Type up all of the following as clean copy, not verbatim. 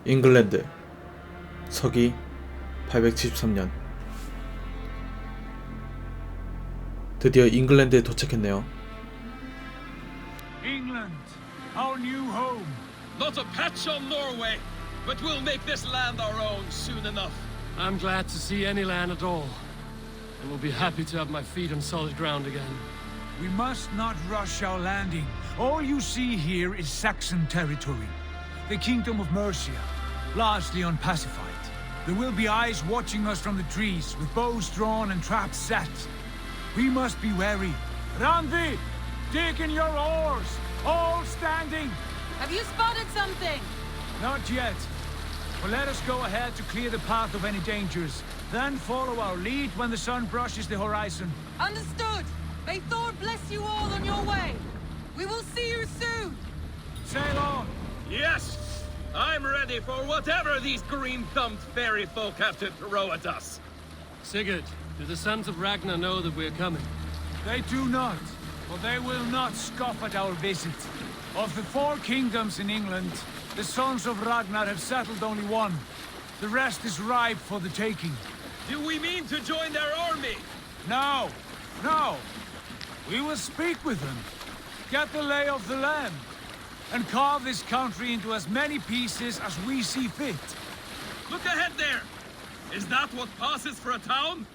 잉글랜드 서기 873년 드디어 잉글랜드에 도착했네요. England, our new home. Not a patch on Norway, but we'll make this land our own soon enough. I'm glad to see any land at all, and will be happy to have my feet on solid ground again. We must not rush our landing. All you see here is Saxon territory. The Kingdom of Mercia, largely unpacified. There will be eyes watching us from the trees, with bows drawn and traps set. We must be wary. Randi, dig in your oars, all standing. Have you spotted something? Not yet. But let us go ahead to clear the path of any dangers. Then follow our lead when the sun brushes the horizon. Understood. May Thor bless you all on your way. We will see you soon. Sail on. Yes! I'm ready for whatever these green-thumbed fairy folk have to throw at us. Sigurd, do the sons of Ragnar know that we're coming? They do not, but they will not scoff at our visit. Of the 4 kingdoms in England, the sons of Ragnar have settled only one. The rest is ripe for the taking. Do we mean to join their army? No, no. We will speak with them, get the lay of the land, and carve this country into as many pieces as we see fit. Look ahead there! Is that what passes for a town?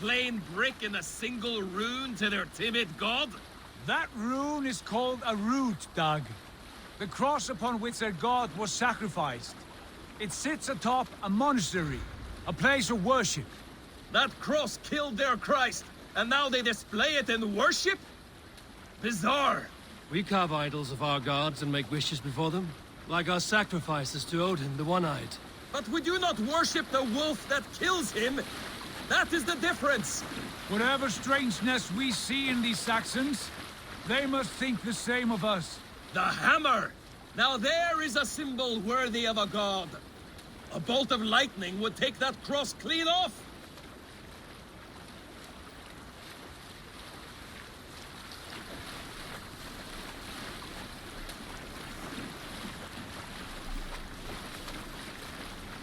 Plain brick in a single rune to their timid god? That rune is called a root, Dag. The cross upon which their god was sacrificed. It sits atop a monastery, a place of worship. That cross killed their Christ, and now they display it in worship? Bizarre. We carve idols of our gods and make wishes before them, like our sacrifices to Odin, the One-Eyed. But we do not worship the wolf that kills him. That is the difference. Whatever strangeness we see in these Saxons, they must think the same of us. The hammer! Now there is a symbol worthy of a god. A bolt of lightning would take that cross clean off.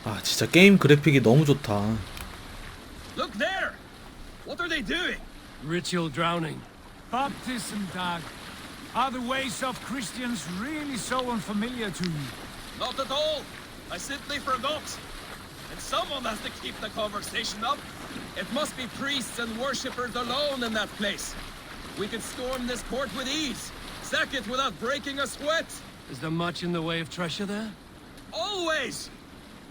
아 진짜 게임 그래픽이 너무 좋다. Look there! What are they doing? Ritual drowning. Baptism, Dag. Are the ways of Christians really so unfamiliar to you? Not at all. I simply forgot. And someone has to keep the conversation up. It must be priests and worshippers alone in that place. We could storm this port with ease. Sack it without breaking a sweat. Is there much in the way of treasure there? Always!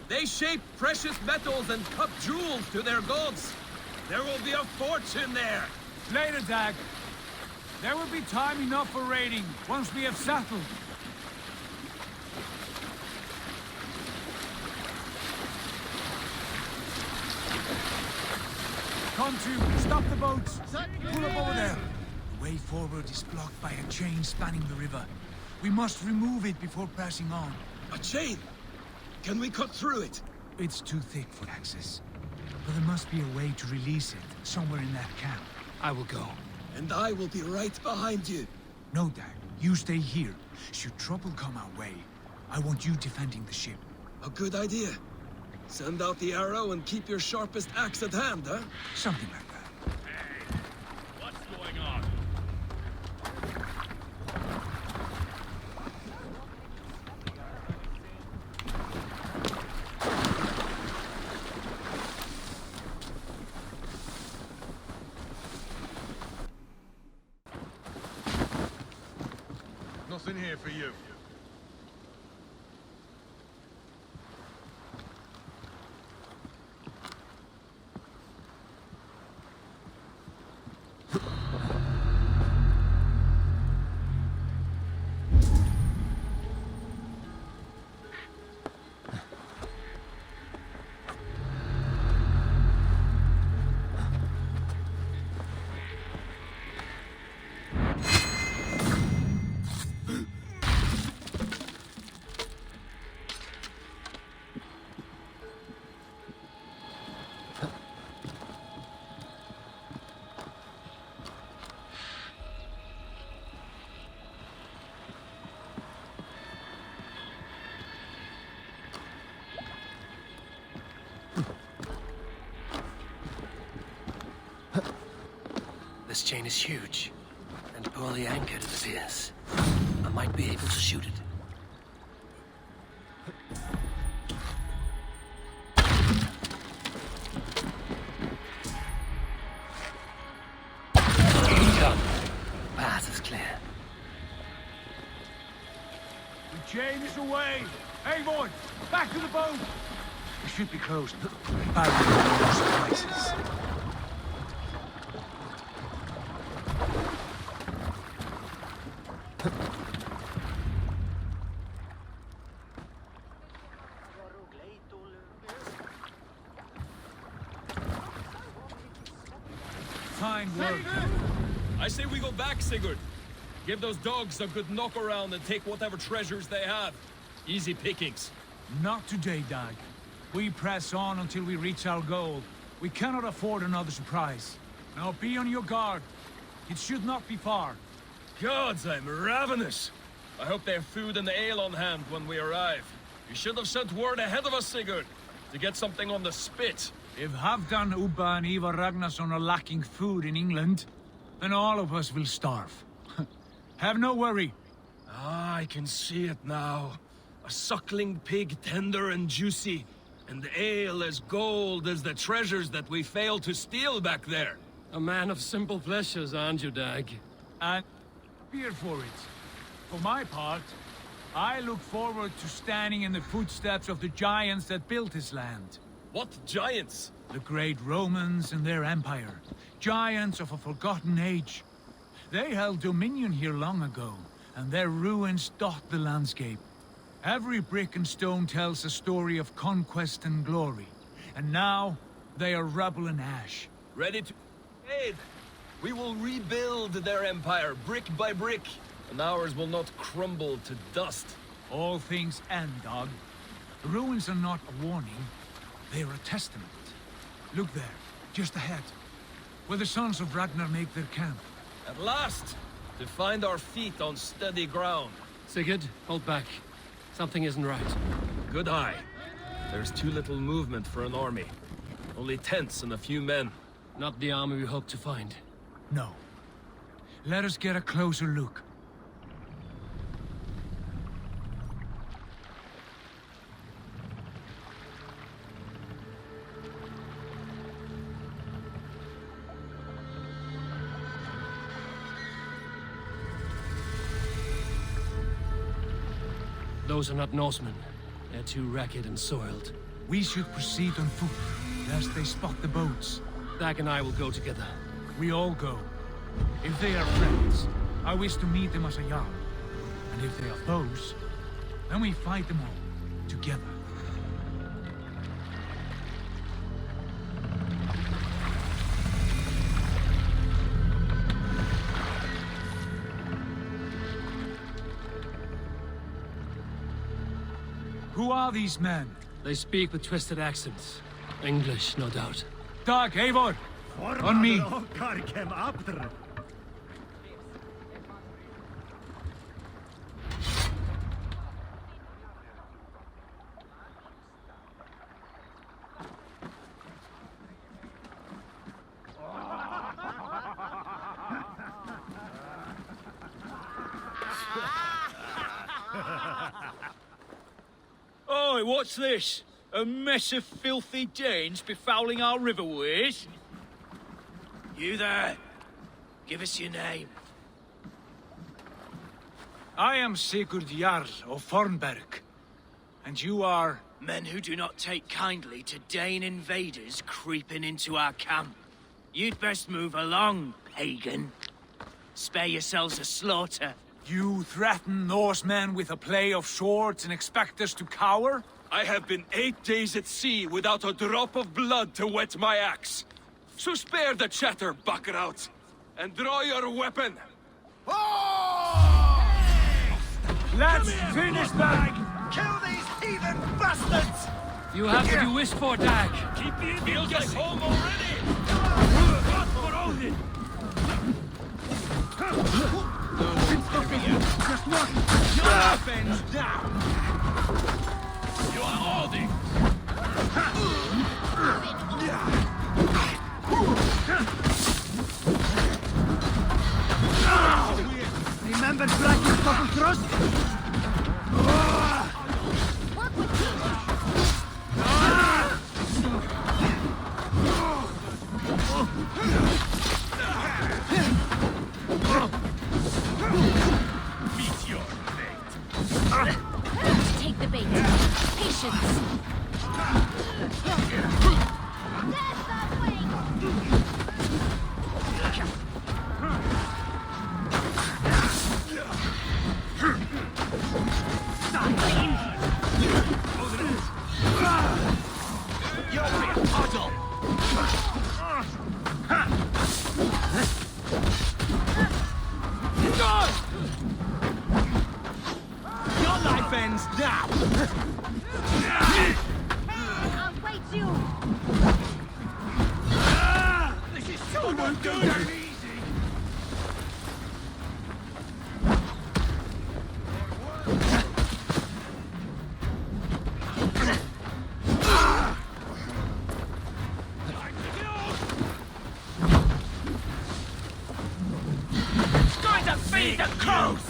They shape precious metals and cut jewels to their gods. There will be a fortune there. Later, Dag. There will be time enough for raiding once we have settled. Come to, stop the boats. Pull up over there. The way forward is blocked by a chain spanning the river. We must remove it before pressing on. A chain? Can we cut through it? It's too thick for access. But there must be a way to release it, somewhere in that camp. I will go. And I will be right behind you. No, Dag. You stay here. Should trouble come our way, I want you defending the ship. A good idea. Send out the arrow and keep your sharpest axe at hand, huh? Something like that. Hey, what's going on? Nothing here for you. chain is huge, and poorly anchored it appears. I might be able to shoot it. Done. Path is clear. The chain is away! Hey, boy! Back to the boat! It should be closed. Barrier no surprises. Fine work. I say we go back, Sigurd. Give those dogs a good knock around and take whatever treasures they have. Easy pickings. Not today, Dag. We press on until we reach our goal. We cannot afford another surprise. Now be on your guard. It should not be far. Gods, I'm ravenous. I hope they have food and ale on hand when we arrive. You should have sent word ahead of us, Sigurd, to get something on the spit. If Halfdan, Ubba, and Ivar Ragnarsson are lacking food in England, then all of us will starve. Have no worry. Ah, I can see it now. A suckling pig, tender and juicy, and ale as gold as the treasures that we failed to steal back there. A man of simple pleasures, aren't you, Dag? And fear for it. For my part, I look forward to standing in the footsteps of the giants that built this land. What giants? The great Romans and their empire. Giants of a forgotten age. They held dominion here long ago, and their ruins dot the landscape. Every brick and stone tells a story of conquest and glory. And now, they are rubble and ash. Ready to aid. We will rebuild their empire brick by brick, and ours will not crumble to dust. All things end, dog. The ruins are not a warning. They are a testament. Look there, just ahead, where the sons of Ragnar make their camp. At last, to find our feet on steady ground. Sigurd, hold back. Something isn't right. Good eye. There's too little movement for an army. Only tents and a few men. Not the army we hope to find. No. Let us get a closer look. Those are not Norsemen. They're too ragged and soiled. We should proceed on foot, lest they spot the boats. Dag and I will go together. We all go. If they are friends, I wish to meet them as a Jarl. And if they are foes, then we fight them all, together. Who are these men? They speak with twisted accents. English, no doubt. Dag, Eivor! On me! Oi, what's this? A mess of filthy Danes befouling our riverways? You there? Give us your name. I am Sigurd Jarl of Fornberg. And you are... Men who do not take kindly to Dane invaders creeping into our camp. You'd best move along, pagan. Spare yourselves a slaughter. You threaten Norsemen with a play of swords and expect us to cower? I have been 8 days at sea without a drop of blood to wet my axe. So spare the chatter, buckerout, and draw your weapon. Let's finish them! Kill these heathen bastards! You have what you wish for, Dag. Keep the Feels like home already! God for Odin! Just one! Your defense down! You are Odin! Take the bait. Patience. Your life ends now! I'll wait you. This is so not good and easy! It's going to feed the crows!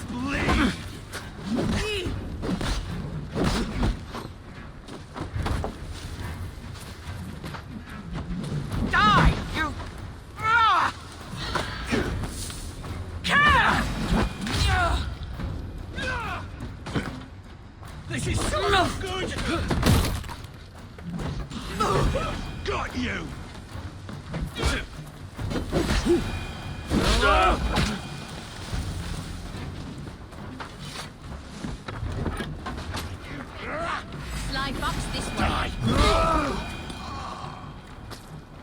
Die, you... This is so not good! Got you! Slide box this way.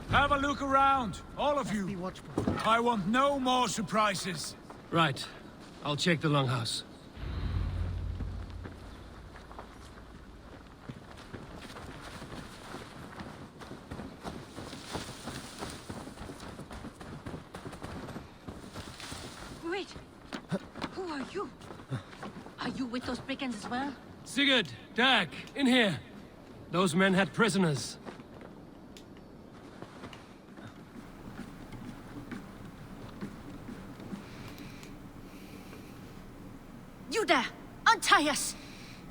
Have a look around, all of you. I want no more surprises. Right. I'll check the longhouse. Wait. Who are you? Are you with those brigands as well? Sigurd, Dag, in here. Those men had prisoners. You there! Untie us!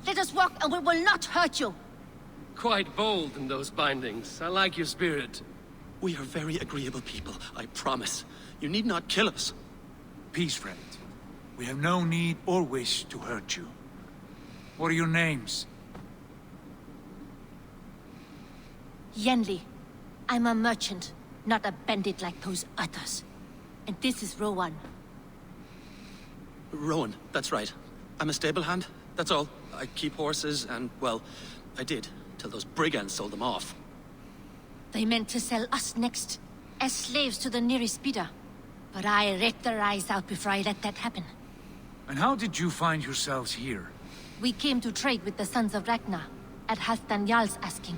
Let us walk and we will not hurt you! Quite bold in those bindings. I like your spirit. We are very agreeable people, I promise. You need not kill us. Peace, friend. We have no need or wish to hurt you. What are your names? Yenli. I'm a merchant, not a bandit like those others. And this is Rowan. Rowan, that's right. I'm a stable hand, that's all. I keep horses and, well, I did, till those brigands sold them off. They meant to sell us next, as slaves to the nearest bidder. But I raked their eyes out before I let that happen. And how did you find yourselves here? We came to trade with the Sons of Ragnar, at Halfdan Jarl's asking.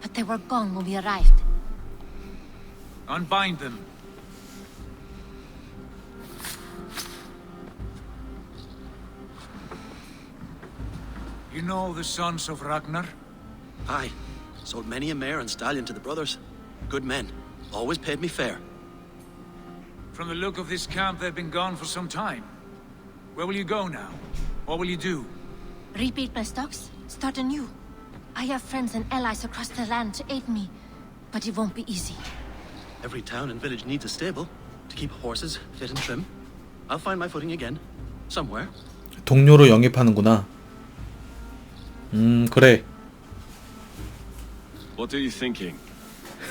But they were gone when we arrived. Unbind them. You know the Sons of Ragnar? Aye, sold many a mare and stallion to the brothers. Good men, always paid me fair. From the look of this camp, they've been gone for some time. Where will you go now? What will you do? Rebuild my stocks, start anew. I have friends and allies across the land to aid me, but it won't be easy. Every town and village needs a stable to keep horses fit and trim. I'll find my footing again, somewhere. 동료로 영입하는구나. 그래. What are you thinking?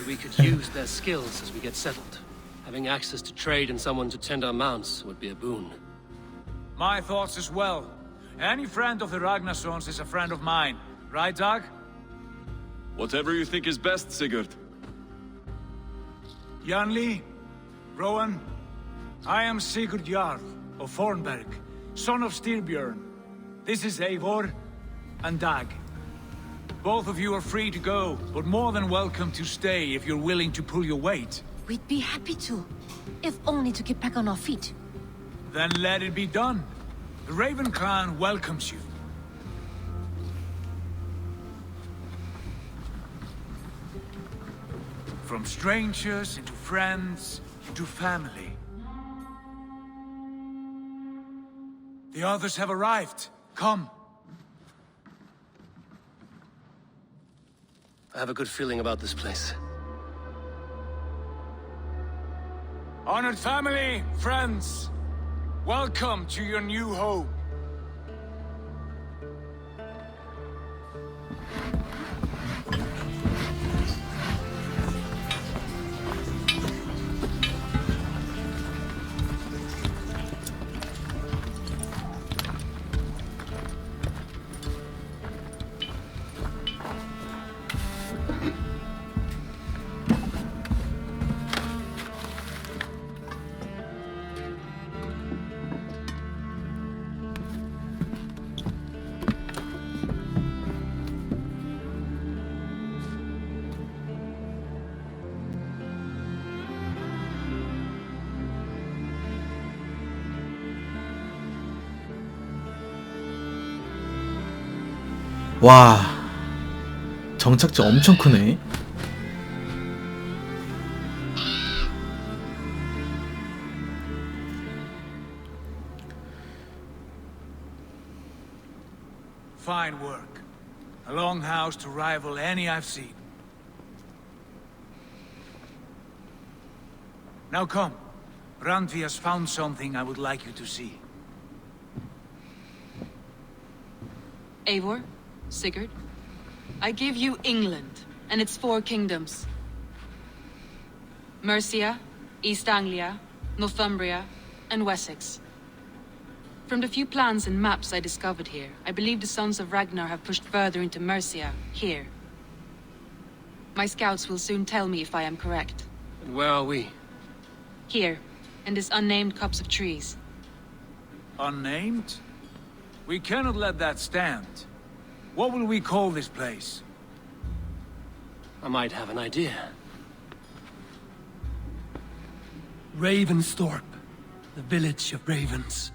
We could use their skills as we get settled. Having access to trade and someone to tend our mounts would be a boon. My thoughts as well. Any friend of the Ragnarsons is a friend of mine. Right, Dag? Whatever you think is best, Sigurd. Janli, Rowan, I am Sigurd Jarl of Fornberg, son of Styrbjörn. This is Eivor and Dag. Both of you are free to go, but more than welcome to stay if you're willing to pull your weight. We'd be happy to, if only to get back on our feet. Then let it be done. The Raven clan welcomes you. From strangers into friends, into family. The others have arrived. Come. I have a good feeling about this place. Honored family, friends, welcome to your new home. 와, 정착지 엄청 크네. Fine work. A longhouse to rival any I've seen. Now come. Randvi has found something I would like you to see. Eivor, Sigurd, I give you England and its 4 kingdoms. Mercia, East Anglia, Northumbria, and Wessex. From the few plans and maps I discovered here, I believe the Sons of Ragnar have pushed further into Mercia, here. My scouts will soon tell me if I am correct. And where are we? Here, in this unnamed copse of trees. Unnamed? We cannot let that stand. What will we call this place? I might have an idea. Ravensthorpe, the village of ravens.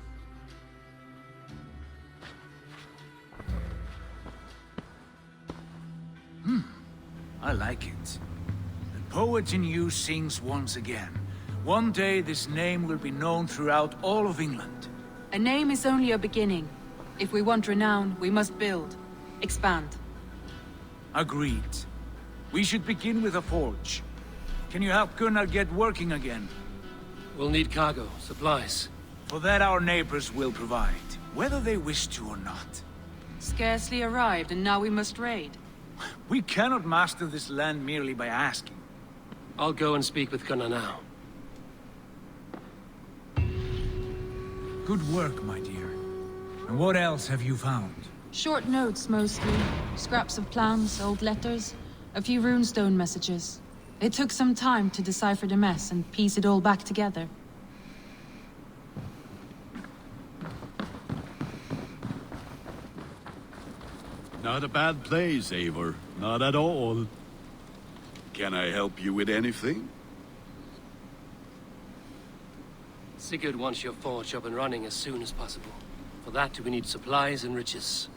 I like it. The poet in you sings once again. One day this name will be known throughout all of England. A name is only a beginning. If we want renown, we must build. Expand. Agreed. We should begin with a forge. Can you help Gunnar get working again? We'll need cargo, supplies. For that our neighbors will provide, whether they wish to or not. Scarcely arrived, and now we must raid. We cannot master this land merely by asking. I'll go and speak with Gunnar now. Good work, my dear. And what else have you found? Short notes, mostly. Scraps of plans, old letters, a few runestone messages. It took some time to decipher the mess and piece it all back together. Not a bad place, Eivor. Not at all. Can I help you with anything? Sigurd wants your forge up and running as soon as possible. For that, we need supplies and riches.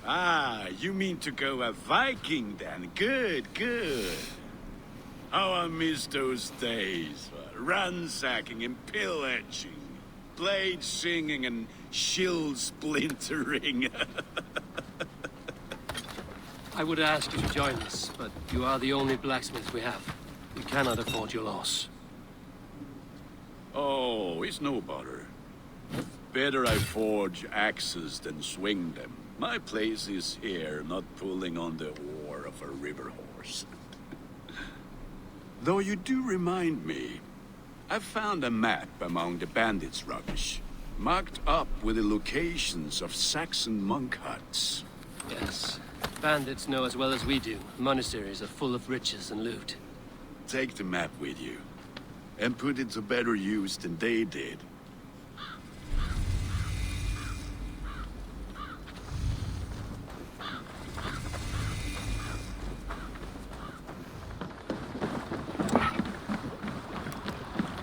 Ah, you mean to go a Viking then? Good, good. How I miss those days. Ransacking and pillaging. Blade singing and shield splintering. I would ask you to join us, but you are the only blacksmith we have. We cannot afford your loss. Oh, it's no bother. Better I forge axes than swing them. My place is here, not pulling on the oar of a river horse. Though you do remind me, I found a map among the bandits' rubbish, marked up with the locations of Saxon monk huts. Yes. Bandits know as well as we do. Monasteries are full of riches and loot. Take the map with you, and put it to better use than they did.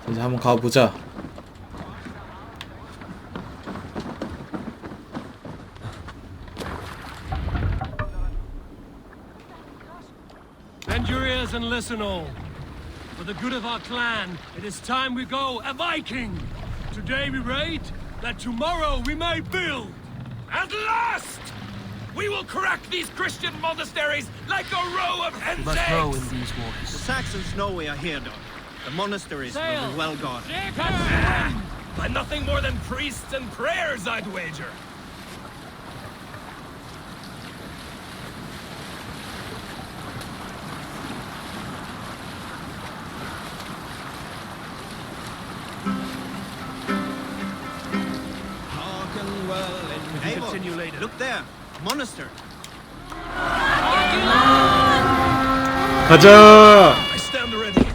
이제 한번 가보자. Bend your ears and listen all. For the good of our clan, it is time we go a Viking! Today we raid that tomorrow we may build. At last! We will crack these Christian monasteries like a row of hen's We must grow in eggs! these waters. The Saxons know we are here, Doc. The monasteries will be well guarded. By nothing more than priests and prayers, I'd wager. Hearken well and Eivor, continue later. Look there, monastery. 가자. I stand ready.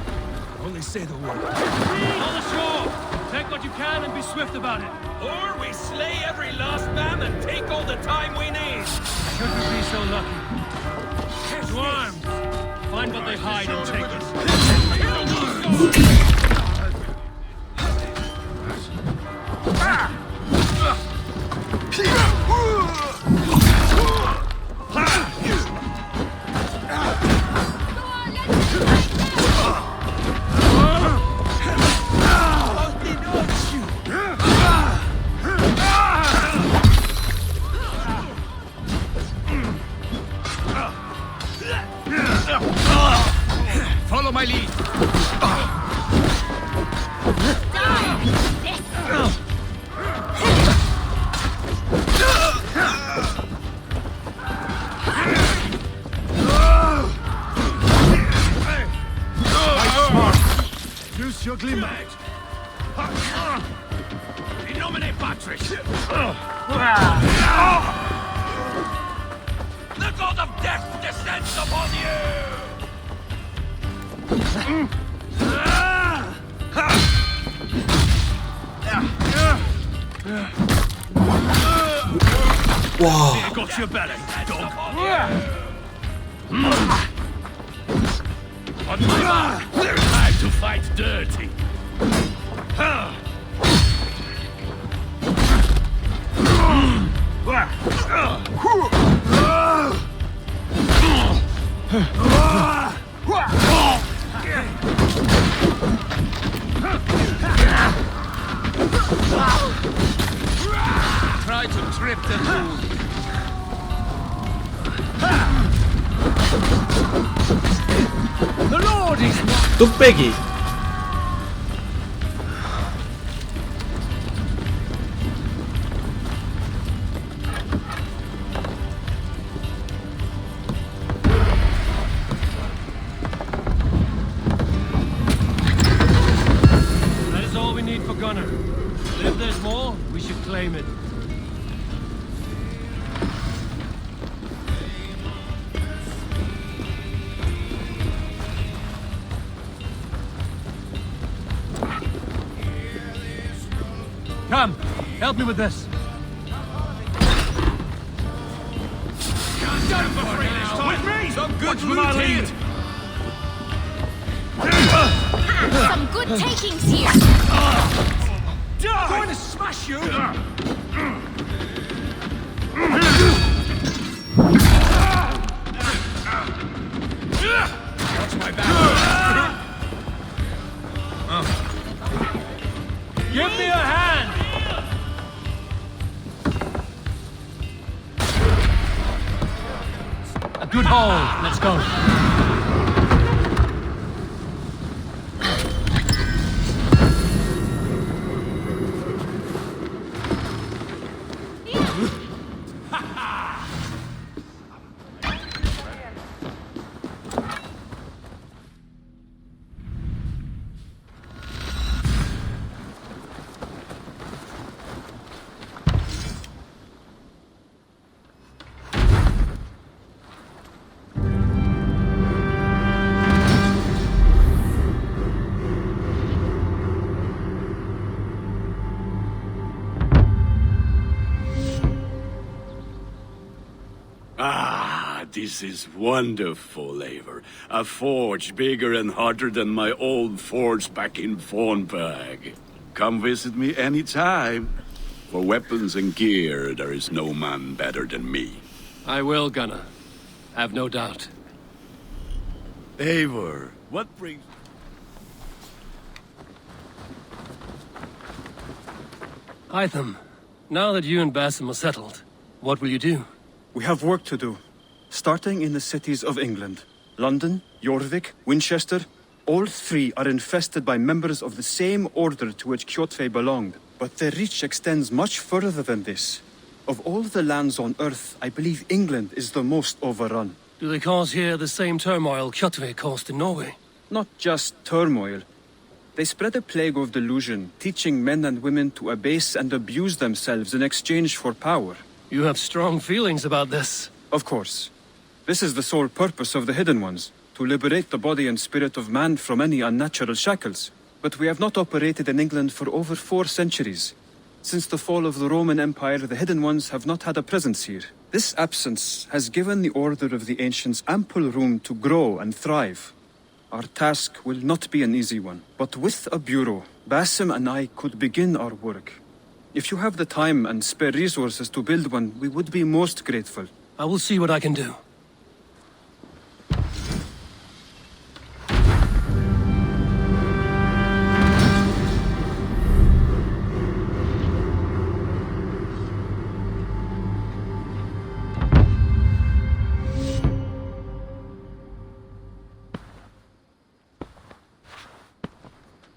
Only say the word. On the shore! Take what you can and be swift about it. Or we slay every last man and take all the time we need. Should we be so lucky? To arms! Find what they hide and take it. Follow my lead. Use your glimmer. In nomine Patris. The god of death descends upon you! 와. Got your belly, dog. On my mark, time to fight dirty. Try to trip them all. The Lord is 뚝배기. That is all we need for Gunner. But if there's more, we should claim it. Come, help me with this. With me! Some good my loot lead. here! Some good takings here. I'm going to smash you! Watch my back. Give me a hand! A good hold. Let's go. Ah, this is wonderful, Eivor. A forge bigger and hotter than my old forge back in Fornberg. Come visit me anytime. For weapons and gear, there is no man better than me. I will, Gunner. Have no doubt. Eivor, what brings... Hytham, now that you and Basim are settled, what will you do? We have work to do, starting in the cities of England. London, Jorvik, Winchester, all three are infested by members of the same order to which Kjotve belonged. But their reach extends much further than this. Of all the lands on Earth, I believe England is the most overrun. Do they cause here the same turmoil Kjotve caused in Norway? Not just turmoil. They spread a plague of delusion, teaching men and women to abase and abuse themselves in exchange for power. You have strong feelings about this. Of course. This is the sole purpose of the Hidden Ones, to liberate the body and spirit of man from any unnatural shackles. But we have not operated in England for over 4 centuries. Since the fall of the Roman Empire, the Hidden Ones have not had a presence here. This absence has given the Order of the Ancients ample room to grow and thrive. Our task will not be an easy one, but with a bureau, Basim and I could begin our work. If you have the time and spare resources to build one, we would be most grateful. I will see what I can do.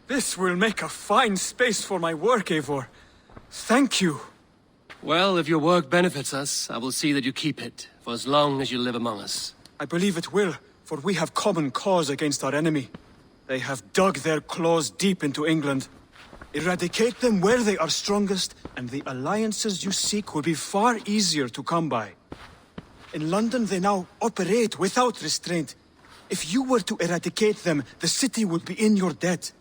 This will make a fine space for my work, Eivor. Thank you. Well, if your work benefits us, I will see that you keep it, for as long as you live among us. I believe it will, for we have common cause against our enemy. They have dug their claws deep into England. Eradicate them where they are strongest, and the alliances you seek will be far easier to come by. In London, they now operate without restraint. If you were to eradicate them, the city would be in your debt.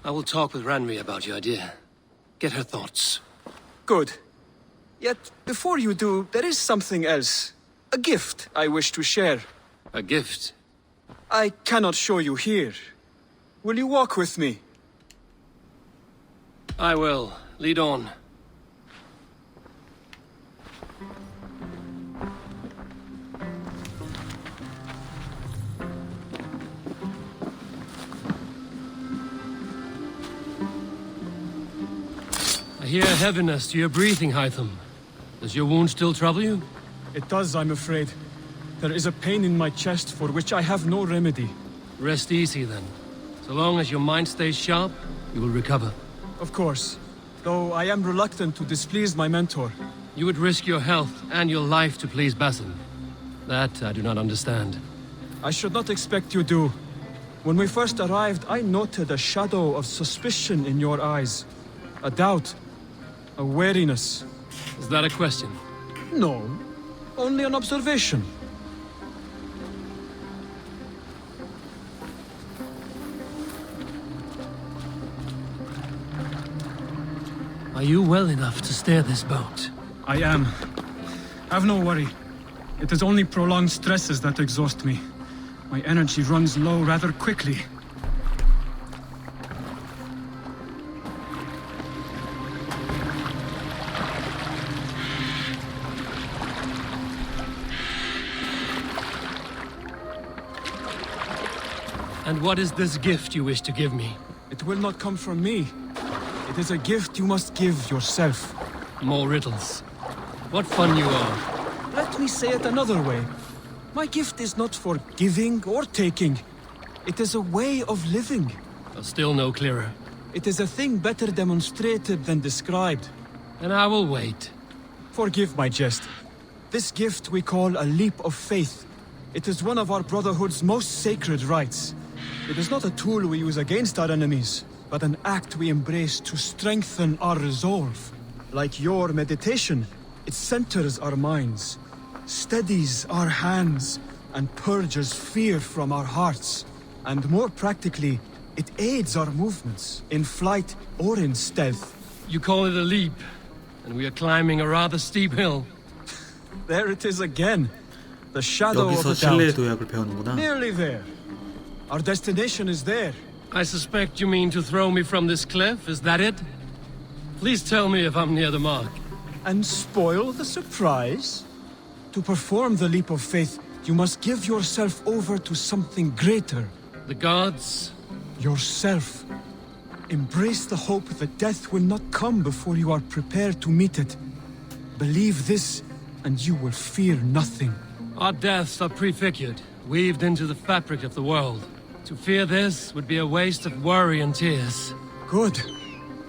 I will talk with Ranri about your idea. Get her thoughts. Good. Yet, before you do, there is something else. A gift I wish to share. A gift? I cannot show you here. Will you walk with me? I will. Lead on. I hear heaviness to your breathing, Hytham. Does your wound still trouble you? It does, I'm afraid. There is a pain in my chest for which I have no remedy. Rest easy, then. So long as your mind stays sharp, you will recover. Of course. Though I am reluctant to displease my mentor. You would risk your health and your life to please Basim. That I do not understand. I should not expect you do. When we first arrived, I noted a shadow of suspicion in your eyes. A doubt. A wariness. Is that a question? No. Only an observation. Are you well enough to steer this boat? I am. Have no worry. It is only prolonged stresses that exhaust me. My energy runs low rather quickly. And what is this gift you wish to give me? It will not come from me. It is a gift you must give yourself. More riddles. What fun you are. Let me say it another way. My gift is not for giving or taking. It is a way of living. Still no clearer. It is a thing better demonstrated than described. And I will wait. Forgive my jest. This gift we call a leap of faith. It is one of our Brotherhood's most sacred rites. It is not a tool we use against our enemies, but an act we embrace to strengthen our resolve. Like your meditation, it centers our minds, steadies our hands, and purges fear from our hearts. And more practically, it aids our movements, in flight or in stealth. You call it a leap, and we are climbing a rather steep hill. There it is again. The shadow of 여기서 a 신뢰의 doubt. 도약을 배우는구나. Nearly there. Our destination is there. I suspect you mean to throw me from this cliff, is that it? Please tell me if I'm near the mark. And spoil the surprise? To perform the leap of faith, you must give yourself over to something greater. The gods? Yourself. Embrace the hope that death will not come before you are prepared to meet it. Believe this, and you will fear nothing. Our deaths are prefigured, weaved into the fabric of the world. To fear this would be a waste of worry and tears. Good.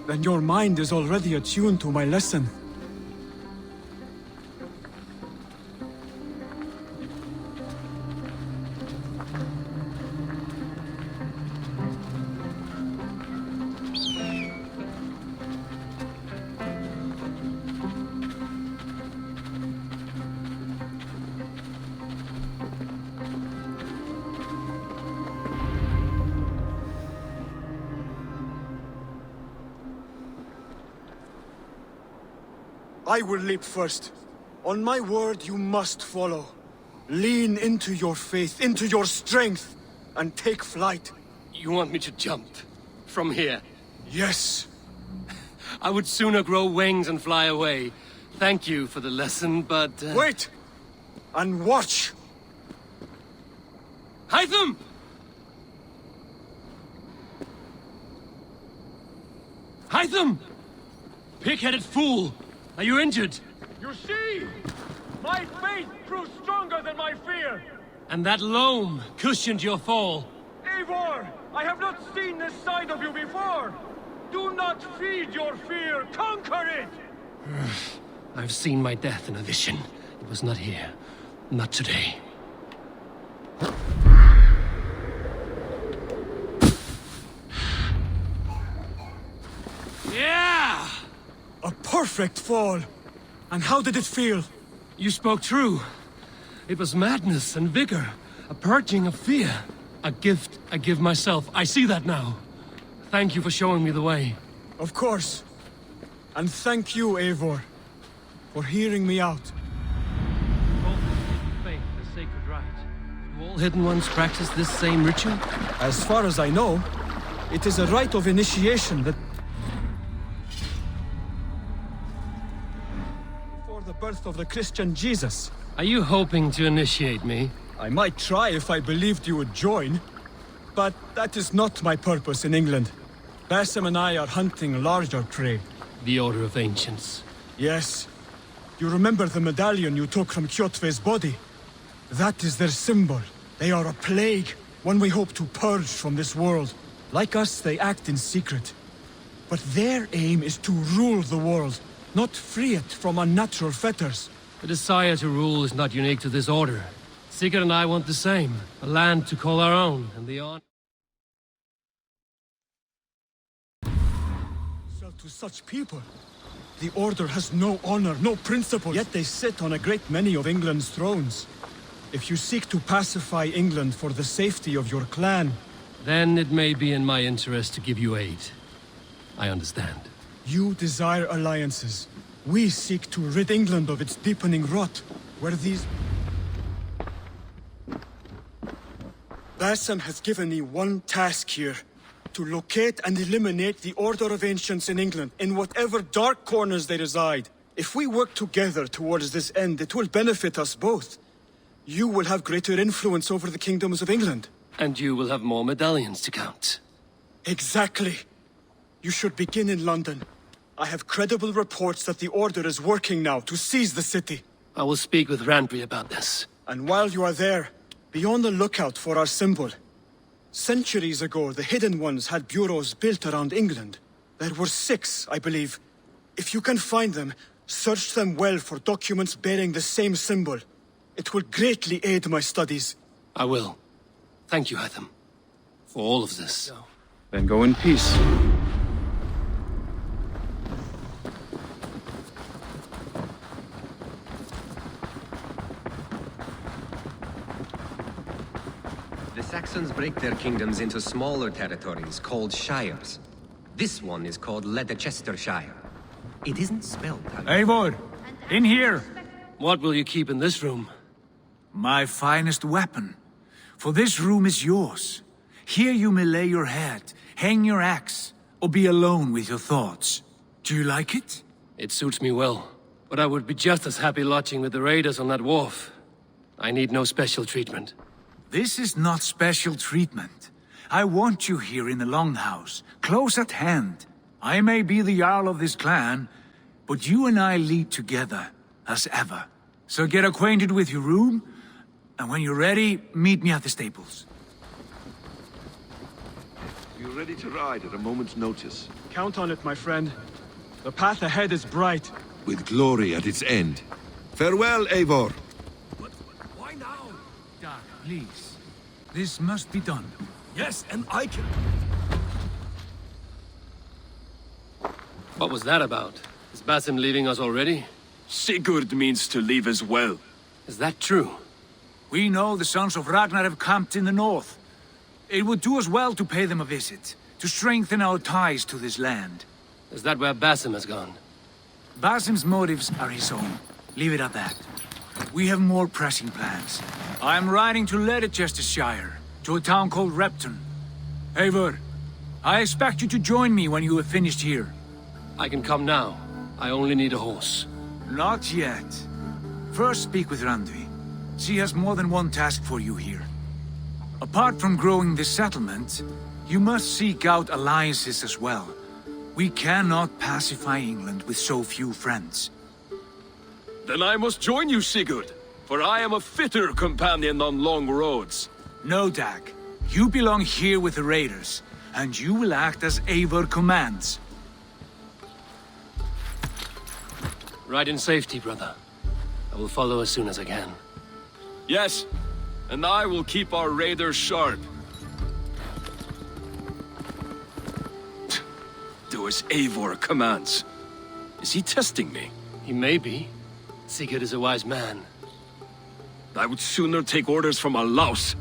Then your mind is already attuned to my lesson. I will leap first. On my word, you must follow. Lean into your faith, into your strength, and take flight. You want me to jump? From here? Yes. I would sooner grow wings and fly away. Thank you for the lesson, but... Wait! And watch! Hytham! Hytham! Pig-headed fool! Are you injured? You see? My faith grew stronger than my fear! And that loam cushioned your fall. Eivor! I have not seen this side of you before! Do not feed your fear, conquer it! I've seen my death in a vision. It was not here. Not today. Yeah! A perfect fall! And how did it feel? You spoke true. It was madness and vigor. A purging of fear. A gift I give myself. I see that now. Thank you for showing me the way. Of course. And thank you, Eivor, for hearing me out. Faith, the sacred rite. Do all hidden ones practice this same ritual? As far as I know, it is a rite of initiation that... before the birth of the Christian Jesus. Are you hoping to initiate me? I might try if I believed you would join. But that is not my purpose in England. Basim and I are hunting larger prey. The Order of Ancients. Yes. You remember the medallion you took from Kjotve's body? That is their symbol. They are a plague, one we hope to purge from this world. Like us, they act in secret. But their aim is to rule the world, not free it from unnatural fetters. The desire to rule is not unique to this order. Sigurd and I want the same. A land to call our own, and the honor... To such people. The Order has no honor, no principles, yet they sit on a great many of England's thrones. If you seek to pacify England for the safety of your clan... then it may be in my interest to give you aid. I understand. You desire alliances. We seek to rid England of its deepening rot, where these... Basim has given me one task here. To locate and eliminate the Order of Ancients in England, in whatever dark corners they reside. If we work together towards this end, it will benefit us both. You will have greater influence over the kingdoms of England. And you will have more medallions to count. Exactly. You should begin in London. I have credible reports that the Order is working now to seize the city. I will speak with Randry about this. And while you are there, be on the lookout for our symbol. Centuries ago, the Hidden Ones had bureaus built around England. There were 6, I believe. If you can find them, search them well for documents bearing the same symbol. It will greatly aid my studies. I will. Thank you, Hytham, for all of this. Then go in peace. The Saxons break their kingdoms into smaller territories called shires. This one is called Leicestershire. It isn't spelled how... Eivor! In here! What will you keep in this room? My finest weapon. For this room is yours. Here you may lay your head, hang your axe, or be alone with your thoughts. Do you like it? It suits me well. But I would be just as happy lodging with the raiders on that wharf. I need no special treatment. This is not special treatment. I want you here in the Longhouse, close at hand. I may be the Jarl of this clan, but you and I lead together, as ever. So get acquainted with your room, and when you're ready, meet me at the stables. You're ready to ride at a moment's notice. Count on it, my friend. The path ahead is bright. With glory at its end. Farewell, Eivor. Why now? Dag, please. This must be done. Yes, and I can... What was that about? Is Basim leaving us already? Sigurd means to leave as well. Is that true? We know the sons of Ragnar have camped in the north. It would do us well to pay them a visit, to strengthen our ties to this land. Is that where Basim has gone? Basim's motives are his own. Leave it at that. We have more pressing plans. I am riding to Leicestershire, to a town called Repton. Eivor, I expect you to join me when you have finished here. I can come now. I only need a horse. Not yet. First speak with Randvi. She has more than one task for you here. Apart from growing this settlement, you must seek out alliances as well. We cannot pacify England with so few friends. Then I must join you, Sigurd, for I am a fitter companion on long roads. No, Dag. You belong here with the raiders, and you will act as Eivor commands. Ride in safety, brother. I will follow as soon as I can. Yes, and I will keep our raiders sharp. Do as Eivor commands. Is he testing me? He may be. Sigurd is a wise man. I would sooner take orders from a louse